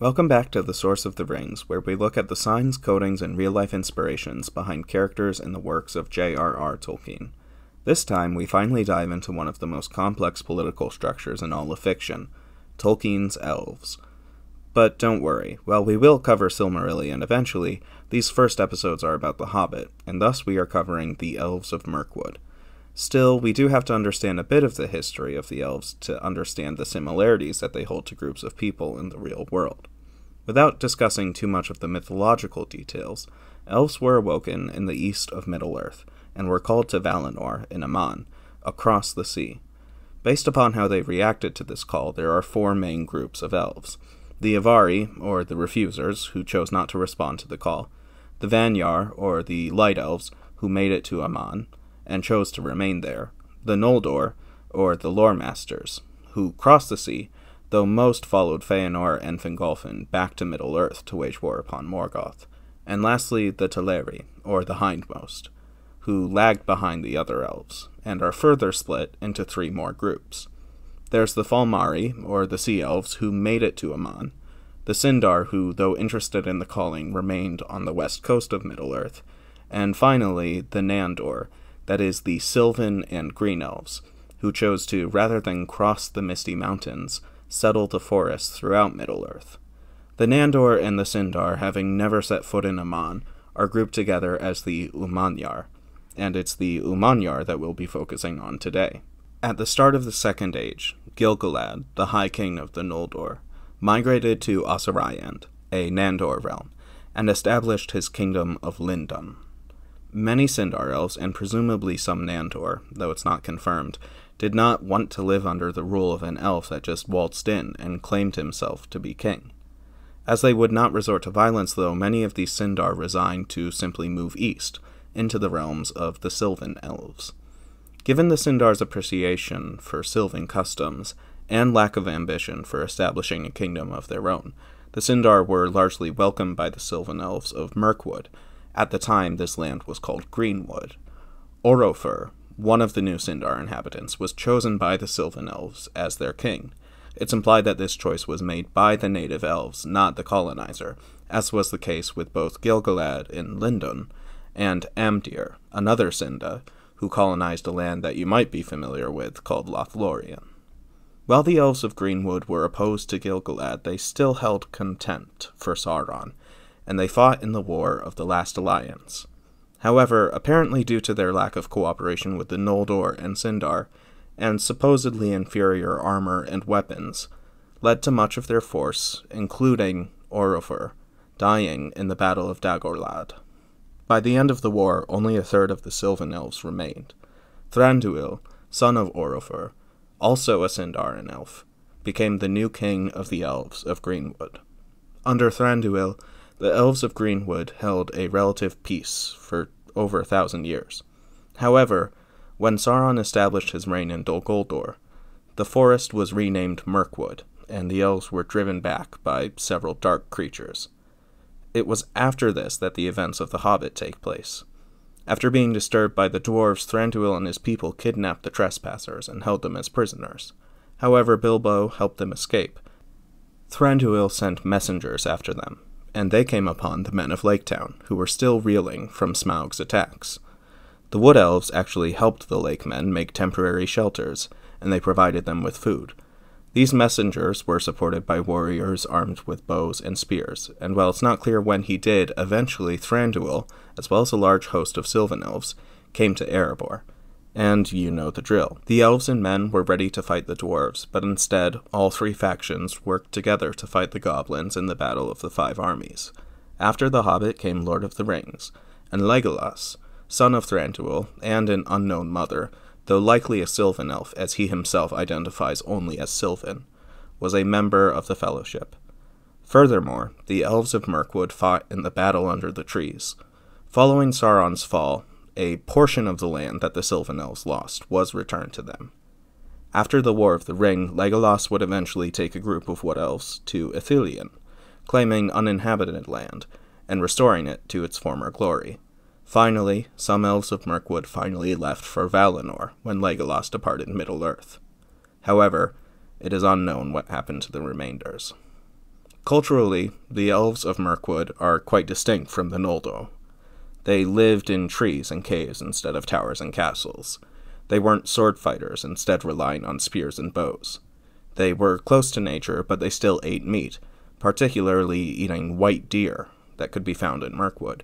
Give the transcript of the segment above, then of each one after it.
Welcome back to The Source of the Rings, where we look at the signs, codings, and real-life inspirations behind characters in the works of J.R.R. Tolkien. This time, we finally dive into one of the most complex political structures in all of fiction, Tolkien's elves. But don't worry, while we will cover Silmarillion eventually, these first episodes are about the Hobbit, and thus we are covering the Elves of Mirkwood. Still, we do have to understand a bit of the history of the elves to understand the similarities that they hold to groups of people in the real world. Without discussing too much of the mythological details, elves were awoken in the east of Middle-earth, and were called to Valinor in Aman, across the sea. Based upon how they reacted to this call, there are four main groups of elves. The Avari, or the Refusers, who chose not to respond to the call. The Vanyar, or the Light Elves, who made it to Aman, and chose to remain there. The Noldor, or the Lore Masters, who crossed the sea, though most followed Feanor and Fingolfin back to Middle-earth to wage war upon Morgoth. And lastly, the Teleri, or the Hindmost, who lagged behind the other elves, and are further split into three more groups. There's the Falmari, or the Sea Elves, who made it to Aman, the Sindar, who, though interested in the calling, remained on the west coast of Middle-earth, and finally, the Nandor, that is, the Sylvan and Green Elves, who chose to, rather than cross the Misty Mountains, settle the forests throughout Middle-earth. The Nandor and the Sindar, having never set foot in Aman, are grouped together as the Umanyar, and it's the Umanyar that we'll be focusing on today. At the start of the Second Age, Gil-galad, the High King of the Noldor, migrated to Osiriand, a Nandor realm, and established his kingdom of Lindon. Many Sindar elves, and presumably some Nandor, though it's not confirmed, did not want to live under the rule of an elf that just waltzed in and claimed himself to be king. As they would not resort to violence, though, many of these Sindar resigned to simply move east, into the realms of the Sylvan elves. Given the Sindar's appreciation for Sylvan customs, and lack of ambition for establishing a kingdom of their own, the Sindar were largely welcomed by the Sylvan elves of Mirkwood. At the time, this land was called Greenwood. Orofer, one of the new Sindar inhabitants, was chosen by the Sylvan elves as their king. It's implied that this choice was made by the native elves, not the colonizer, as was the case with both Gil-galad in Lindon and Amdir, another Sinda, who colonized a land that you might be familiar with called Lothlorien. While the elves of Greenwood were opposed to Gil-galad, they still held contempt for Sauron, and they fought in the War of the Last Alliance. However, apparently due to their lack of cooperation with the Noldor and Sindar, and supposedly inferior armor and weapons, led to much of their force, including Orofer, dying in the Battle of Dagorlad. By the end of the war, only a third of the Sylvan elves remained. Thranduil, son of Orofer, also a Sindar and elf, became the new king of the Elves of Greenwood. Under Thranduil, the Elves of Greenwood held a relative peace for over 1,000 years. However, when Sauron established his reign in Dol Guldur, the forest was renamed Mirkwood, and the elves were driven back by several dark creatures. It was after this that the events of the Hobbit take place. After being disturbed by the dwarves, Thranduil and his people kidnapped the trespassers and held them as prisoners. However, Bilbo helped them escape. Thranduil sent messengers after them, and they came upon the men of Laketown, who were still reeling from Smaug's attacks. The Wood Elves actually helped the Lake Men make temporary shelters, and they provided them with food. These messengers were supported by warriors armed with bows and spears, and while it's not clear when he did, eventually Thranduil, as well as a large host of Sylvan Elves, came to Erebor. And you know the drill. The elves and men were ready to fight the dwarves, but instead, all three factions worked together to fight the goblins in the Battle of the Five Armies. After the Hobbit came Lord of the Rings, and Legolas, son of Thranduil, and an unknown mother, though likely a Sylvan elf as he himself identifies only as Sylvan, was a member of the Fellowship. Furthermore, the Elves of Mirkwood fought in the Battle Under the Trees. Following Sauron's fall, a portion of the land that the Sylvan Elves lost was returned to them. After the War of the Ring, Legolas would eventually take a group of Wood Elves to Ithilien, claiming uninhabited land, and restoring it to its former glory. Finally, some Elves of Mirkwood finally left for Valinor when Legolas departed Middle-earth. However, it is unknown what happened to the remainders. Culturally, the Elves of Mirkwood are quite distinct from the Noldor. They lived in trees and caves instead of towers and castles. They weren't sword fighters, instead relying on spears and bows. They were close to nature, but they still ate meat, particularly eating white deer that could be found in Mirkwood.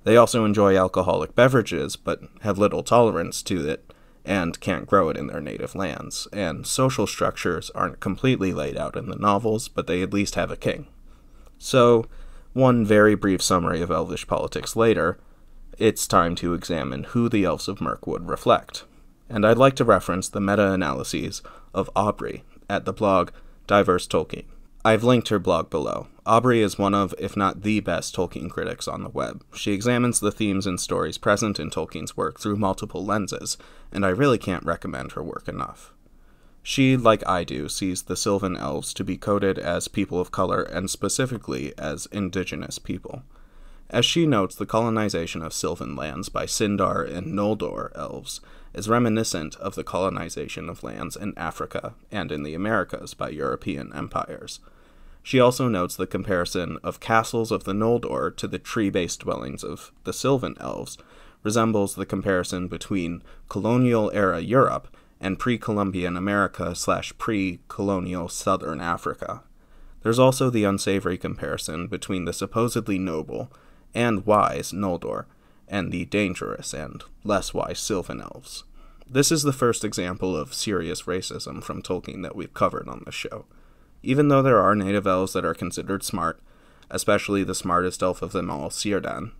They also enjoy alcoholic beverages, but have little tolerance to it, and can't grow it in their native lands, and social structures aren't completely laid out in the novels, but they at least have a king. So, one very brief summary of Elvish politics later, it's time to examine who the Elves of Mirkwood reflect. And I'd like to reference the meta-analyses of Aubrey at the blog diversetolkien. I've linked her blog below. Aubrey is one of, if not the best Tolkien critics on the web. She examines the themes and stories present in Tolkien's work through multiple lenses, and I really can't recommend her work enough. She, like I do, sees the Sylvan Elves to be coded as people of color and specifically as Indigenous people. As she notes, the colonization of Sylvan lands by Sindar and Noldor elves is reminiscent of the colonization of lands in Africa and in the Americas by European empires. She also notes the comparison of castles of the Noldor to the tree-based dwellings of the Sylvan elves resembles the comparison between colonial-era Europe and pre-Columbian America / pre-colonial Southern Africa. There's also the unsavory comparison between the supposedly noble and wise Noldor and the dangerous and less wise Sylvan elves. This is the first example of serious racism from Tolkien that we've covered on this show. Even though there are native elves that are considered smart, especially the smartest elf of them all, Círdan,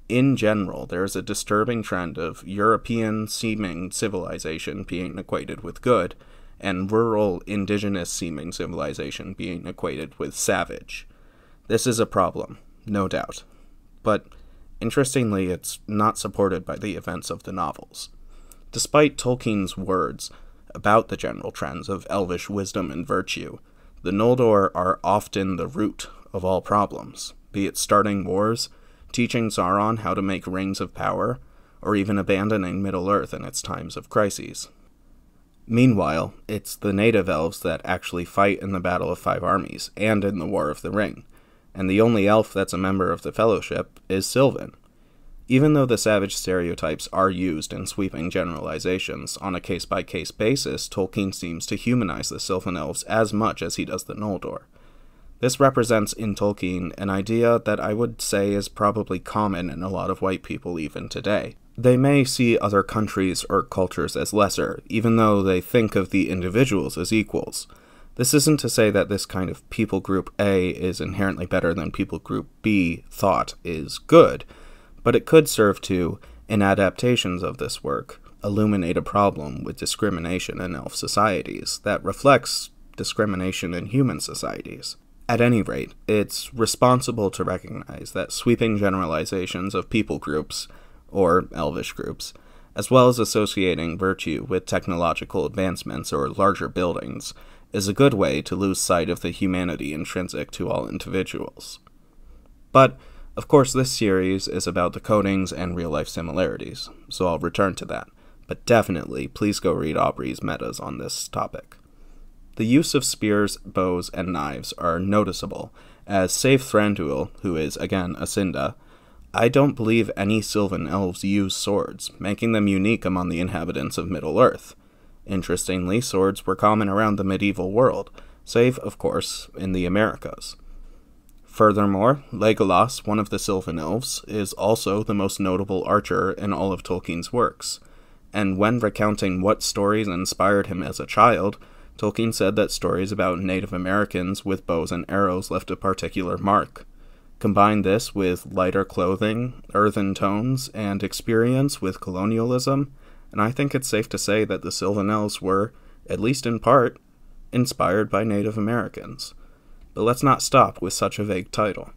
in general, there is a disturbing trend of European-seeming civilization being equated with good, and rural, indigenous-seeming civilization being equated with savage. This is a problem, no doubt. But, interestingly, it's not supported by the events of the novels. Despite Tolkien's words about the general trends of elvish wisdom and virtue, the Noldor are often the root of all problems, be it starting wars, teaching Sauron how to make rings of power, or even abandoning Middle-earth in its times of crises. Meanwhile, it's the native elves that actually fight in the Battle of Five Armies and in the War of the Ring, and the only elf that's a member of the Fellowship is Sylvan. Even though the savage stereotypes are used in sweeping generalizations, on a case-by-case basis, Tolkien seems to humanize the Sylvan elves as much as he does the Noldor. This represents in Tolkien an idea that I would say is probably common in a lot of white people even today. They may see other countries or cultures as lesser, even though they think of the individuals as equals. This isn't to say that this kind of people group A is inherently better than people group B thought is good, but it could serve to, in adaptations of this work, illuminate a problem with discrimination in elf societies that reflects discrimination in human societies. At any rate, it's responsible to recognize that sweeping generalizations of people groups, or elvish groups, as well as associating virtue with technological advancements or larger buildings, is a good way to lose sight of the humanity intrinsic to all individuals. But, of course, this series is about the codings and real-life similarities, so I'll return to that, but definitely please go read Aubrey's metas on this topic. The use of spears, bows, and knives are noticeable, as save Thranduil, who is, again, a Sinda, I don't believe any Sylvan elves use swords, making them unique among the inhabitants of Middle-earth. Interestingly, swords were common around the medieval world, save, of course, in the Americas. Furthermore, Legolas, one of the Sylvan elves, is also the most notable archer in all of Tolkien's works, and when recounting what stories inspired him as a child, Tolkien said that stories about Native Americans with bows and arrows left a particular mark. Combine this with lighter clothing, earthen tones, and experience with colonialism, and I think it's safe to say that the Sylvan elves were, at least in part, inspired by Native Americans. But let's not stop with such a vague title.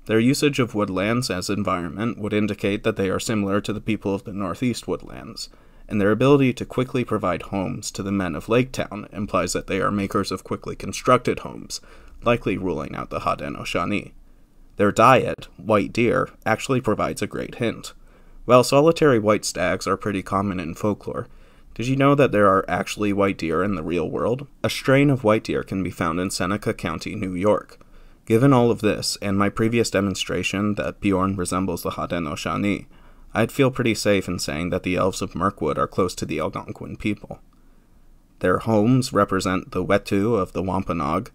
Their usage of woodlands as environment would indicate that they are similar to the people of the Northeast woodlands, and their ability to quickly provide homes to the men of Lake Town implies that they are makers of quickly constructed homes, likely ruling out the Haudenosaunee. Their diet, white deer, actually provides a great hint. While solitary white stags are pretty common in folklore, did you know that there are actually white deer in the real world? A strain of white deer can be found in Seneca County, New York. Given all of this, and my previous demonstration that Bjorn resembles the Haudenosaunee, I'd feel pretty safe in saying that the Elves of Mirkwood are close to the Algonquin people. Their homes represent the Wetu of the Wampanoag.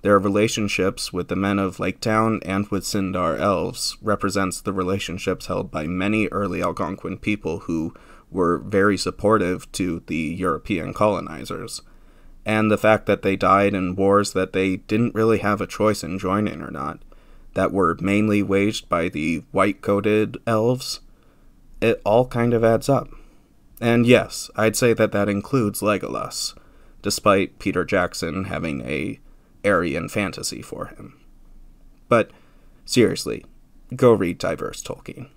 Their relationships with the men of Laketown and with Sindar elves represents the relationships held by many early Algonquin people who were very supportive to the European colonizers. And the fact that they died in wars that they didn't really have a choice in joining or not, that were mainly waged by the white-coated elves, it all kind of adds up. And yes, I'd say that that includes Legolas, despite Peter Jackson having a Aryan fantasy for him. But seriously, go read Diverse Tolkien.